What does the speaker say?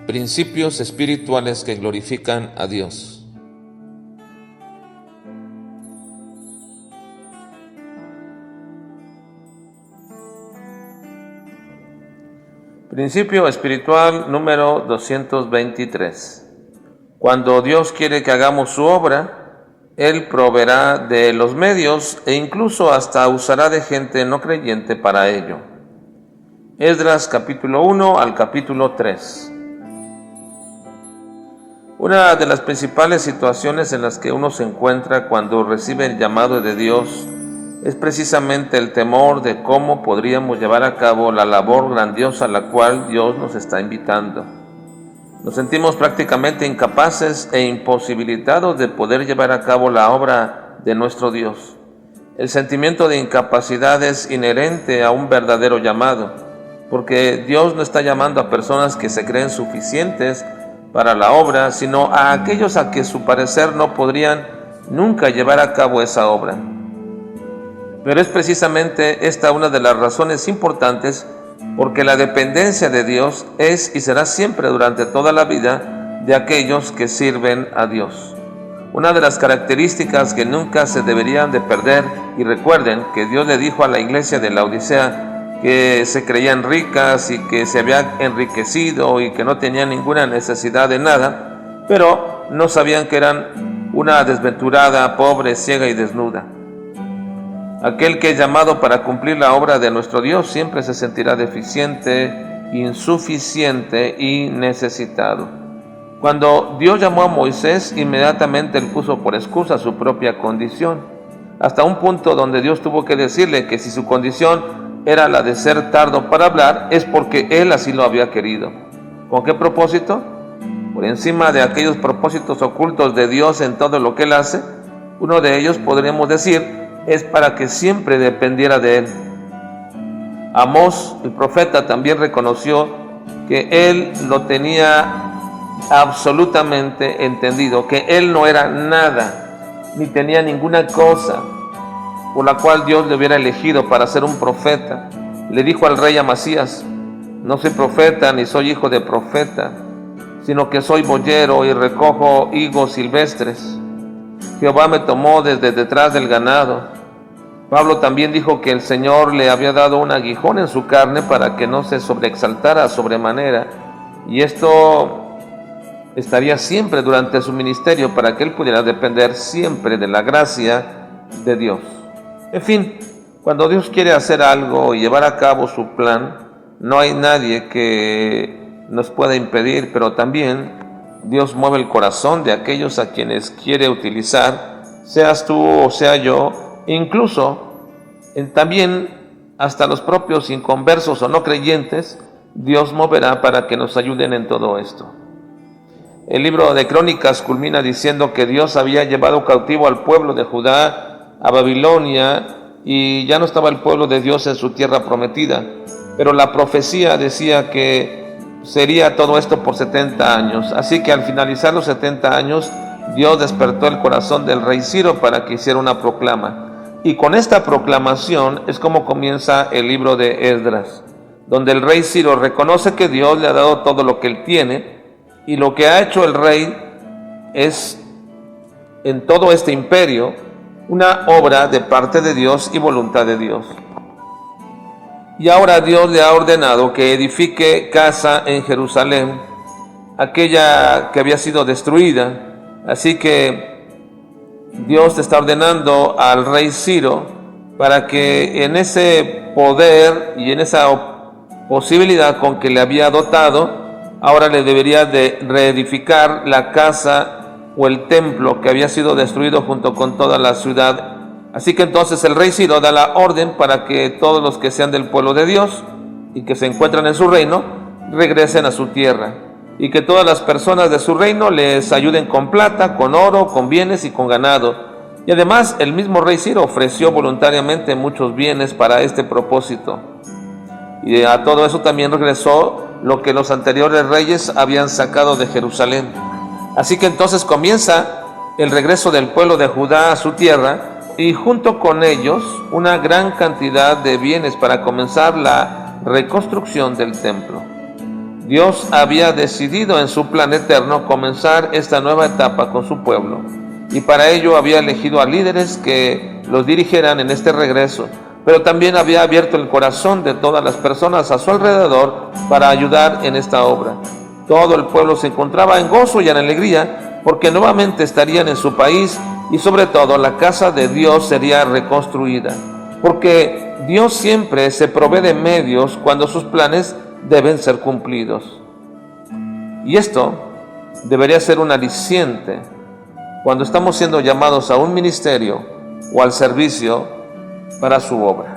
Principios espirituales que glorifican a Dios. Principio espiritual número 223. Cuando Dios quiere que hagamos su obra, Él proveerá de los medios e incluso hasta usará de gente no creyente para ello. Esdras capítulo 1 al capítulo 3. Una de las principales situaciones en las que uno se encuentra cuando recibe el llamado de Dios es precisamente el temor de cómo podríamos llevar a cabo la labor grandiosa a la cual Dios nos está invitando. Nos sentimos prácticamente incapaces e imposibilitados de poder llevar a cabo la obra de nuestro Dios. El sentimiento de incapacidad es inherente a un verdadero llamado, porque Dios no está llamando a personas que se creen suficientes para la obra, sino a aquellos a que su parecer no podrían nunca llevar a cabo esa obra. Pero es precisamente esta una de las razones importantes porque la dependencia de Dios es y será siempre durante toda la vida de aquellos que sirven a Dios. Una de las características que nunca se deberían de perder, y recuerden que Dios le dijo a la iglesia de la Odisea que se creían ricas y que se habían enriquecido y que no tenían ninguna necesidad de nada, pero no sabían que eran una desventurada, pobre, ciega y desnuda. Aquel que es llamado para cumplir la obra de nuestro Dios siempre se sentirá deficiente, insuficiente y necesitado. Cuando Dios llamó a Moisés, inmediatamente él puso por excusa su propia condición, hasta un punto donde Dios tuvo que decirle que si su condición era la de ser tardo para hablar, es porque él así lo había querido. ¿Con qué propósito? Por encima de aquellos propósitos ocultos de Dios en todo lo que él hace, uno de ellos, podríamos decir, es para que siempre dependiera de él. Amós, el profeta, también reconoció que él lo tenía absolutamente entendido, que él no era nada, ni tenía ninguna cosa por la cual Dios le hubiera elegido para ser un profeta. Le dijo al rey Amasías: no soy profeta ni soy hijo de profeta, sino que soy boyero y recojo higos silvestres. Jehová me tomó desde detrás del ganado. Pablo también dijo que el Señor le había dado un aguijón en su carne para que no se sobreexaltara sobremanera, y esto estaría siempre durante su ministerio para que él pudiera depender siempre de la gracia de Dios. En fin, cuando Dios quiere hacer algo y llevar a cabo su plan, no hay nadie que nos pueda impedir, pero también Dios mueve el corazón de aquellos a quienes quiere utilizar, seas tú o sea yo, incluso también hasta los propios inconversos o no creyentes, Dios moverá para que nos ayuden en todo esto. El libro de Crónicas culmina diciendo que Dios había llevado cautivo al pueblo de Judá a Babilonia y ya no estaba el pueblo de Dios en su tierra prometida, pero la profecía decía que sería todo esto por 70 años, así que al finalizar los 70 años Dios despertó el corazón del rey Ciro para que hiciera una proclama, y con esta proclamación es como comienza el libro de Esdras, donde el rey Ciro reconoce que Dios le ha dado todo lo que él tiene, y lo que ha hecho el rey es en todo este imperio una obra de parte de Dios y voluntad de Dios. Y ahora Dios le ha ordenado que edifique casa en Jerusalén, aquella que había sido destruida. Así que Dios está ordenando al rey Ciro para que en ese poder y en esa posibilidad con que le había dotado, ahora le debería de reedificar la casa o el templo que había sido destruido junto con toda la ciudad. Así que entonces el rey Ciro da la orden para que todos los que sean del pueblo de Dios y que se encuentran en su reino regresen a su tierra, y que todas las personas de su reino les ayuden con plata, con oro, con bienes y con ganado. Y además el mismo rey Ciro ofreció voluntariamente muchos bienes para este propósito. Y a todo eso también regresó lo que los anteriores reyes habían sacado de Jerusalén. Así que entonces comienza el regreso del pueblo de Judá a su tierra y junto con ellos una gran cantidad de bienes para comenzar la reconstrucción del templo. Dios había decidido en su plan eterno comenzar esta nueva etapa con su pueblo y para ello había elegido a líderes que los dirigieran en este regreso, pero también había abierto el corazón de todas las personas a su alrededor para ayudar en esta obra. Todo el pueblo se encontraba en gozo y en alegría porque nuevamente estarían en su país y sobre todo la casa de Dios sería reconstruida, porque Dios siempre se provee de medios cuando sus planes deben ser cumplidos. Y esto debería ser un aliciente cuando estamos siendo llamados a un ministerio o al servicio para su obra.